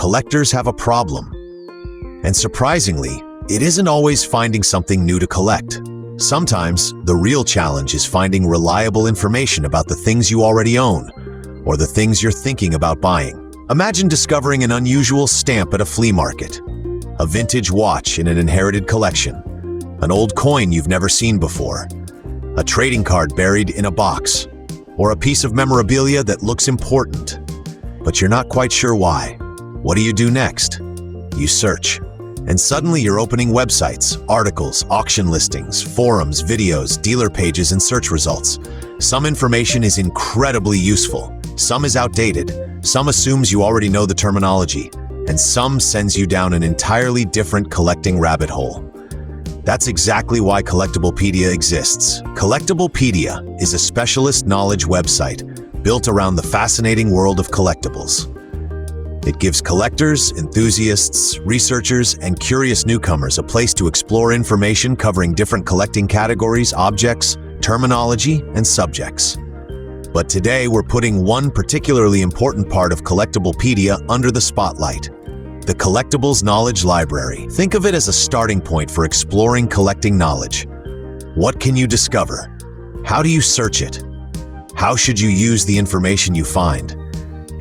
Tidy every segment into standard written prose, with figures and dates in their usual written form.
collectors have a problem. And surprisingly, it isn't always finding something new to collect. Sometimes, the real challenge is finding reliable information about the things you already own, or the things you're thinking about buying. Imagine discovering an unusual stamp at a flea market, a vintage watch in an inherited collection, an old coin you've never seen before, a trading card buried in a box, or a piece of memorabilia that looks important, but you're not quite sure why. What do you do next? You search. And suddenly you're opening websites, articles, auction listings, forums, videos, dealer pages, and search results. Some information is incredibly useful, some is outdated, some assumes you already know the terminology, and some sends you down an entirely different collecting rabbit hole. That's exactly why Collectibles exists. Collectibles is a specialist knowledge website built around the fascinating world of collectibles. It gives collectors, enthusiasts, researchers, and curious newcomers a place to explore information covering different collecting categories, objects, terminology, and subjects. But today we're putting one particularly important part of Collectibles under the spotlight: the Collectibles Knowledge Library. Think of it as a starting point for exploring collecting knowledge. What can you discover? How do you search it? How should you use the information you find?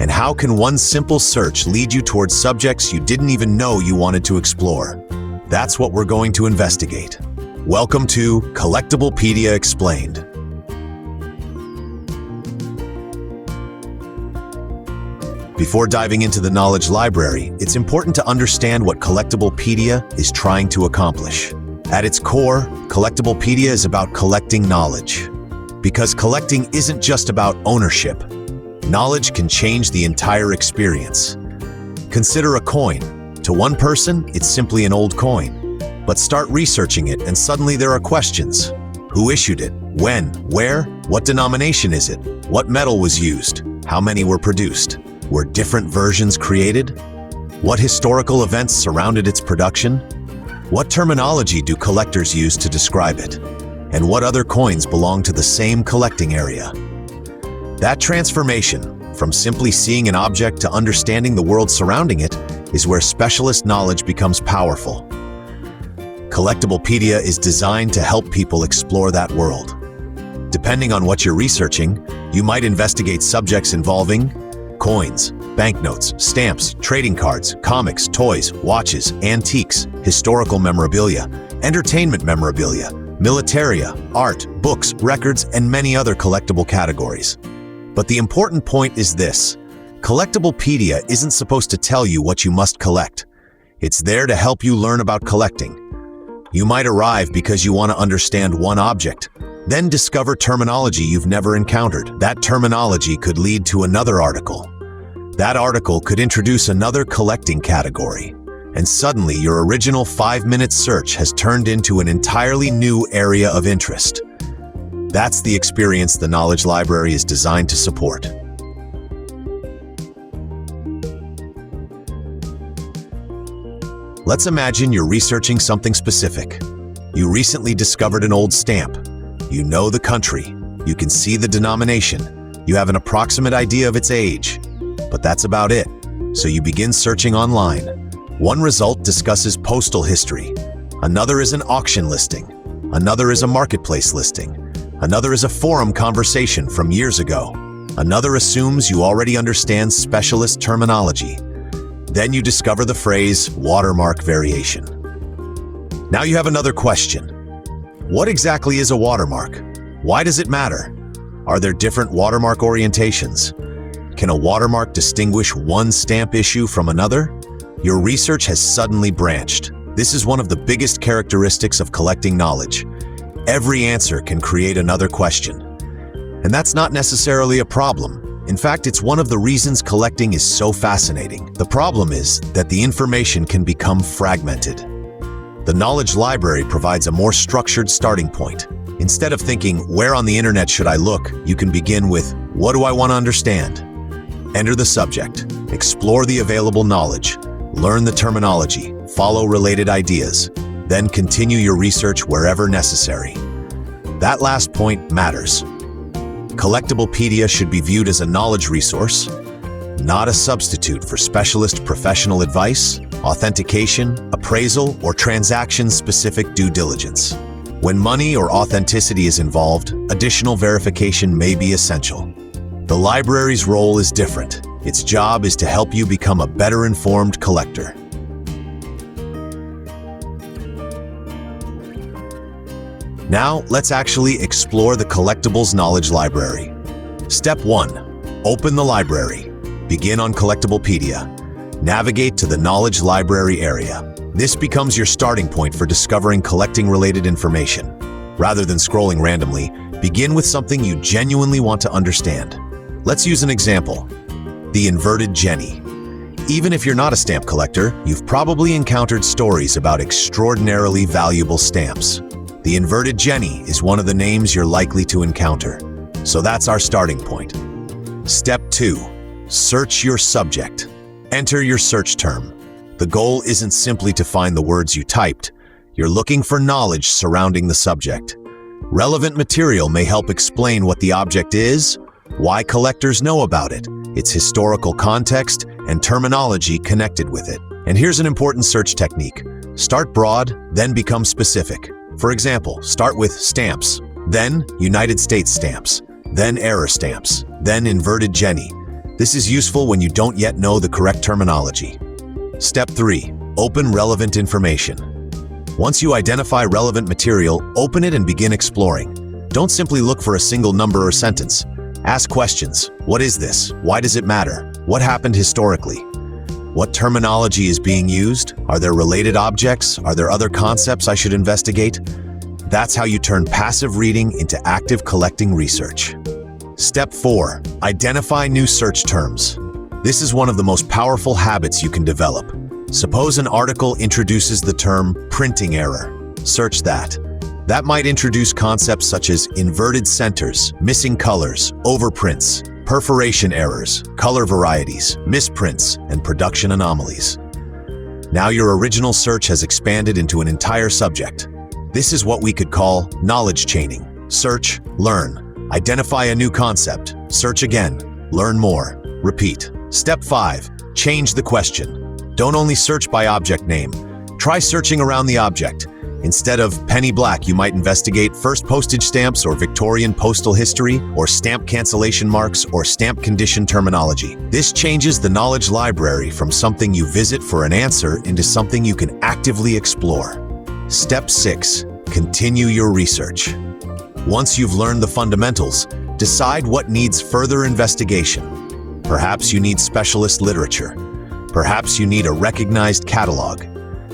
And how can one simple search lead you towards subjects you didn't even know you wanted to explore? That's what we're going to investigate. Welcome to Collectibles Explained. Before diving into the knowledge library, it's important to understand what Collectibles is trying to accomplish. At its core, Collectibles is about collecting knowledge. Because collecting isn't just about ownership. Knowledge can change the entire experience. Consider a coin. To one person, it's simply an old coin. But start researching it and suddenly there are questions. Who issued it? When? Where? What denomination is it? What metal was used? How many were produced? Were different versions created? What historical events surrounded its production? What terminology do collectors use to describe it? And what other coins belong to the same collecting area? That transformation, from simply seeing an object to understanding the world surrounding it, is where specialist knowledge becomes powerful. Collectibles is designed to help people explore that world. Depending on what you're researching, you might investigate subjects involving coins, banknotes, stamps, trading cards, comics, toys, watches, antiques, historical memorabilia, entertainment memorabilia, militaria, art, books, records, and many other collectible categories. But the important point is this: Collectibles isn't supposed to tell you what you must collect. It's there to help you learn about collecting. You might arrive because you want to understand one object, then discover terminology you've never encountered. That terminology could lead to another article. That article could introduce another collecting category. And suddenly your original 5-minute search has turned into an entirely new area of interest. That's the experience the Knowledge Library is designed to support. Let's imagine you're researching something specific. You recently discovered an old stamp. You know the country. You can see the denomination. You have an approximate idea of its age. But that's about it. So you begin searching online. One result discusses postal history. Another is an auction listing. Another is a marketplace listing. Another is a forum conversation from years ago. Another assumes you already understand specialist terminology. Then you discover the phrase watermark variation. Now you have another question. What exactly is a watermark? Why does it matter? Are there different watermark orientations? Can a watermark distinguish one stamp issue from another? Your research has suddenly branched. This is one of the biggest characteristics of collecting knowledge. Every answer can create another question. And that's not necessarily a problem. In fact, it's one of the reasons collecting is so fascinating. The problem is that the information can become fragmented. The Knowledge Library provides a more structured starting point. Instead of thinking, where on the internet should I look, you can begin with, what do I want to understand? Enter the subject, explore the available knowledge, learn the terminology, follow related ideas, then continue your research wherever necessary. That last point matters. Collectibles should be viewed as a knowledge resource, not a substitute for specialist professional advice, authentication, appraisal, or transaction-specific due diligence. When money or authenticity is involved, additional verification may be essential. The library's role is different. Its job is to help you become a better informed collector. Now, let's actually explore the Collectibles Knowledge Library. Step 1. Open the library. Begin on Collectiblepedia. Navigate to the Knowledge Library area. This becomes your starting point for discovering collecting-related information. Rather than scrolling randomly, begin with something you genuinely want to understand. Let's use an example. The inverted Jenny. Even if you're not a stamp collector, you've probably encountered stories about extraordinarily valuable stamps. The inverted Jenny is one of the names you're likely to encounter. So that's our starting point. Step 2. Search your subject. Enter your search term. The goal isn't simply to find the words you typed. You're looking for knowledge surrounding the subject. Relevant material may help explain what the object is, why collectors know about it, its historical context, and terminology connected with it. And here's an important search technique. Start broad, then become specific. For example, start with stamps, then United States stamps, then error stamps, then inverted Jenny. This is useful when you don't yet know the correct terminology. Step 3. Open relevant information. Once you identify relevant material, open it and begin exploring. Don't simply look for a single number or sentence. Ask questions. What is this? Why does it matter? What happened historically? What terminology is being used? Are there related objects? Are there other concepts I should investigate? That's how you turn passive reading into active collecting research. Step 4. Identify new search terms. This is one of the most powerful habits you can develop. Suppose an article introduces the term printing error. Search that. That might introduce concepts such as inverted centers, missing colors, overprints, perforation errors, color varieties, misprints, and production anomalies. Now your original search has expanded into an entire subject. This is what we could call knowledge chaining. Search, learn, identify a new concept, search again, learn more, repeat. Step 5. Change the question. Don't only search by object name. Try searching around the object. Instead of penny black, you might investigate first postage stamps or Victorian postal history, or stamp cancellation marks or stamp condition terminology. This changes the knowledge library from something you visit for an answer into something you can actively explore. Step 6. Continue your research. Once you've learned the fundamentals, decide what needs further investigation. Perhaps you need specialist literature. Perhaps you need a recognized catalog.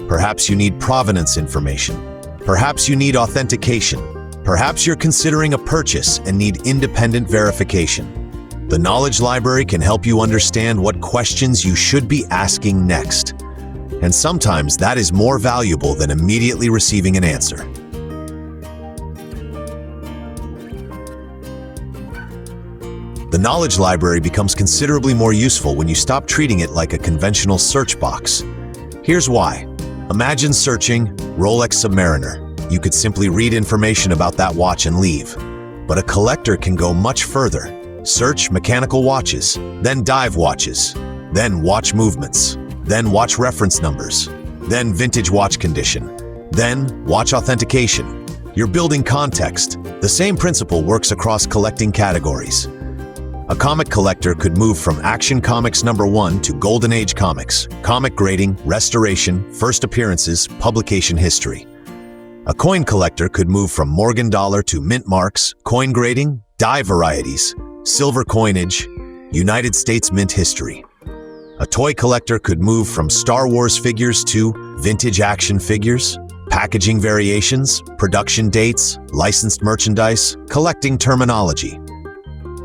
Perhaps you need provenance information. Perhaps you need authentication. Perhaps you're considering a purchase and need independent verification. The Knowledge Library can help you understand what questions you should be asking next. And sometimes that is more valuable than immediately receiving an answer. The Knowledge Library becomes considerably more useful when you stop treating it like a conventional search box. Here's why. Imagine searching Rolex Submariner. You could simply read information about that watch and leave. But a collector can go much further. Search mechanical watches, then dive watches, then watch movements, then watch reference numbers, then vintage watch condition, then watch authentication. You're building context. The same principle works across collecting categories. A comic collector could move from Action Comics #1 to Golden Age Comics, comic grading, restoration, first appearances, publication history. A coin collector could move from Morgan dollar to mint marks, coin grading, die varieties, silver coinage, United States mint history. A toy collector could move from Star Wars figures to vintage action figures, packaging variations, production dates, licensed merchandise, collecting terminology.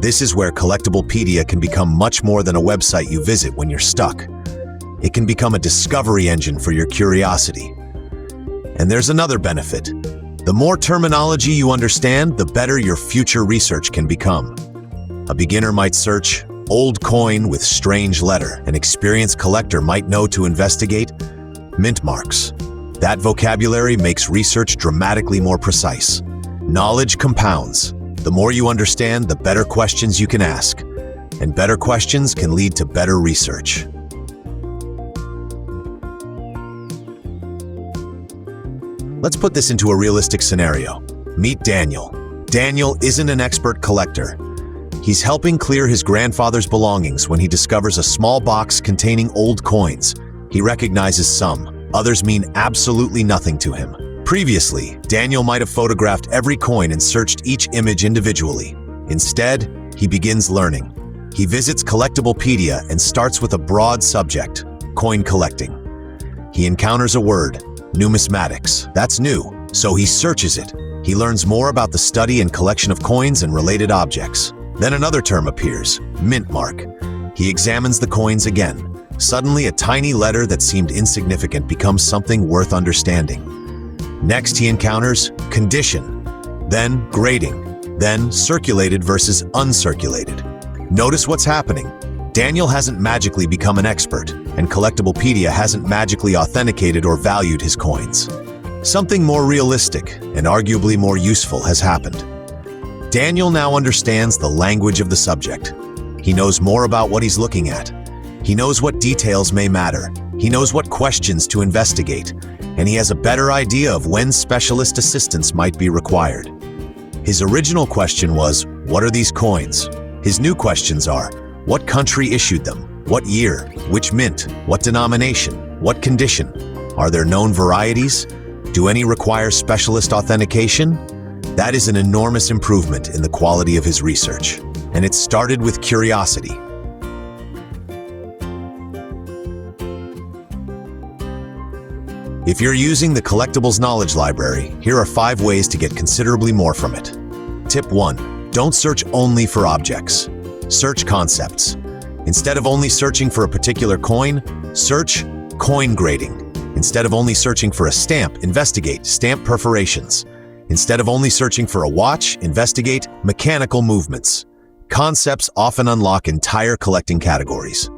This is where Collectiblepedia can become much more than a website you visit when you're stuck. It can become a discovery engine for your curiosity. And there's another benefit. The more terminology you understand, the better your future research can become. A beginner might search old coin with strange letter. An experienced collector might know to investigate mint marks. That vocabulary makes research dramatically more precise. Knowledge compounds. The more you understand, the better questions you can ask. and better questions can lead to better research. Let's put this into a realistic scenario. Meet Daniel. Daniel isn't an expert collector. He's helping clear his grandfather's belongings when he discovers a small box containing old coins. He recognizes some, others mean absolutely nothing to him. Previously, Daniel might have photographed every coin and searched each image individually. Instead, he begins learning. He visits Collectibles and starts with a broad subject, coin collecting. He encounters a word, numismatics. That's new, so he searches it. He learns more about the study and collection of coins and related objects. Then another term appears, mint mark. He examines the coins again. Suddenly, a tiny letter that seemed insignificant becomes something worth understanding. Next, he encounters condition, then grading, then circulated versus uncirculated. Notice what's happening. Daniel hasn't magically become an expert, and Collectibles hasn't magically authenticated or valued his coins. Something more realistic and arguably more useful has happened. Daniel now understands the language of the subject. He knows more about what he's looking at. He knows what details may matter. He knows what questions to investigate, and he has a better idea of when specialist assistance might be required. His original question was, what are these coins? His new questions are, what country issued them? What year? Which mint? What denomination? What condition? Are there known varieties? Do any require specialist authentication? That is an enormous improvement in the quality of his research, and it started with curiosity. If you're using the Collectibles Knowledge Library, here are 5 ways to get considerably more from it. Tip 1. Don't search only for objects. Search concepts. Instead of only searching for a particular coin, search coin grading. Instead of only searching for a stamp, investigate stamp perforations. Instead of only searching for a watch, investigate mechanical movements. Concepts often unlock entire collecting categories.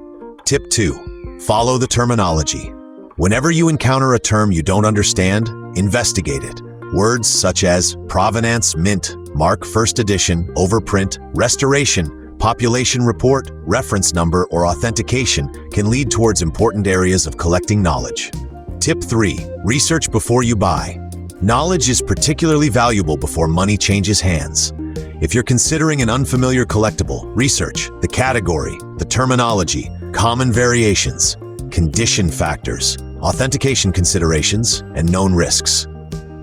Tip 2. Follow the terminology. Whenever you encounter a term you don't understand, investigate it. Words such as provenance, mint, mark, first edition, overprint, restoration, population report, reference number, or authentication can lead towards important areas of collecting knowledge. Tip 3. Research before you buy. Knowledge is particularly valuable before money changes hands. If you're considering an unfamiliar collectible, research the category, the terminology, common variations, condition factors, authentication considerations, and known risks.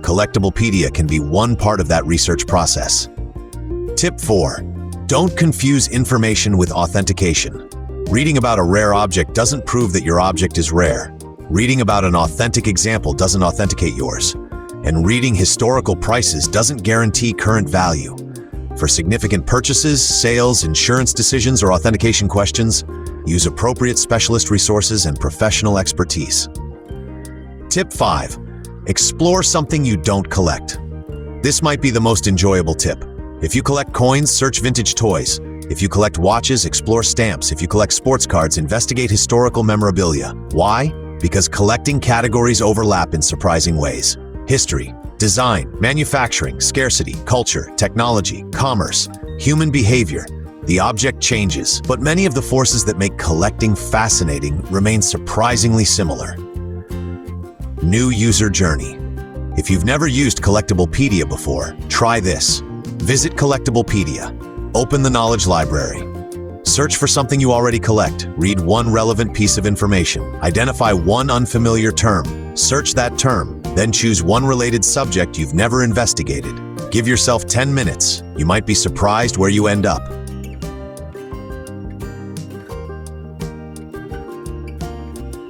Collectibles can be one part of that research process. Tip 4. Don't confuse information with authentication. Reading about a rare object doesn't prove that your object is rare. Reading about an authentic example doesn't authenticate yours. And reading historical prices doesn't guarantee current value. For significant purchases, sales, insurance decisions, or authentication questions, use appropriate specialist resources and professional expertise. Tip 5. Explore something you don't collect. This might be the most enjoyable tip. If you collect coins, search vintage toys. If you collect watches, explore stamps. If you collect sports cards, investigate historical memorabilia. Why? Because collecting categories overlap in surprising ways. History, design, manufacturing, scarcity, culture, technology, commerce, human behavior. The object changes, but many of the forces that make collecting fascinating remain surprisingly similar. New user journey. If you've never used Collectibles before, try this. Visit Collectibles. Open the Knowledge Library. Search for something you already collect. Read one relevant piece of information. Identify one unfamiliar term. Search that term. Then choose one related subject you've never investigated. Give yourself 10 minutes. You might be surprised where you end up.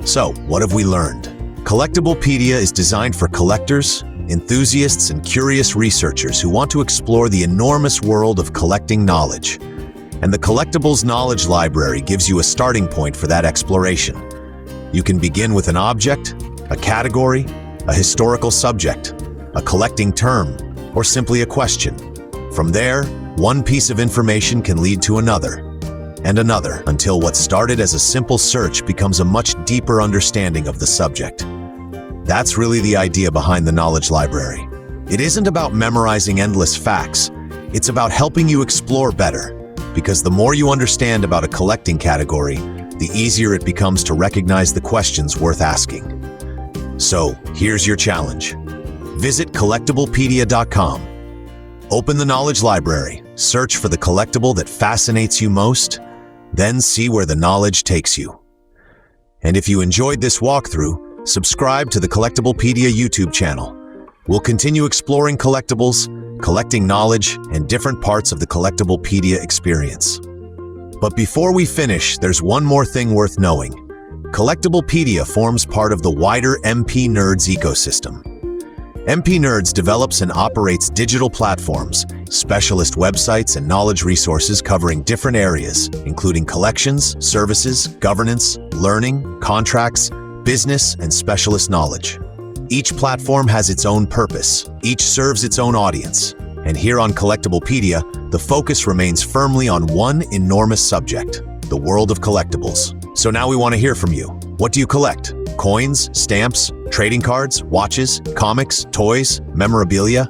So, what have we learned? Collectibles is designed for collectors, enthusiasts, and curious researchers who want to explore the enormous world of collecting knowledge. And the Collectibles Knowledge Library gives you a starting point for that exploration. You can begin with an object, a category, a historical subject, a collecting term, or simply a question. From there, one piece of information can lead to another, and another, until what started as a simple search becomes a much deeper understanding of the subject. That's really the idea behind the Knowledge Library. It isn't about memorizing endless facts. It's about helping you explore better, because the more you understand about a collecting category, the easier it becomes to recognize the questions worth asking. So, here's your challenge. Visit collectible.pedia.com. Open the Knowledge Library, search for the collectible that fascinates you most, then see where the knowledge takes you. And if you enjoyed this walkthrough, subscribe to the Collectiblepedia YouTube channel. We'll continue exploring collectibles, collecting knowledge, and different parts of the Collectiblepedia experience. But before we finish, there's one more thing worth knowing. Collectiblepedia forms part of the wider MP Nerds ecosystem. MP Nerds develops and operates digital platforms, specialist websites, and knowledge resources covering different areas, including collections, services, governance, learning, contracts, business, and specialist knowledge. Each platform has its own purpose, each serves its own audience, and here on Collectiblepedia, the focus remains firmly on one enormous subject, the world of collectibles. So now we want to hear from you. What do you collect? Coins, stamps, trading cards, watches, comics, toys, memorabilia?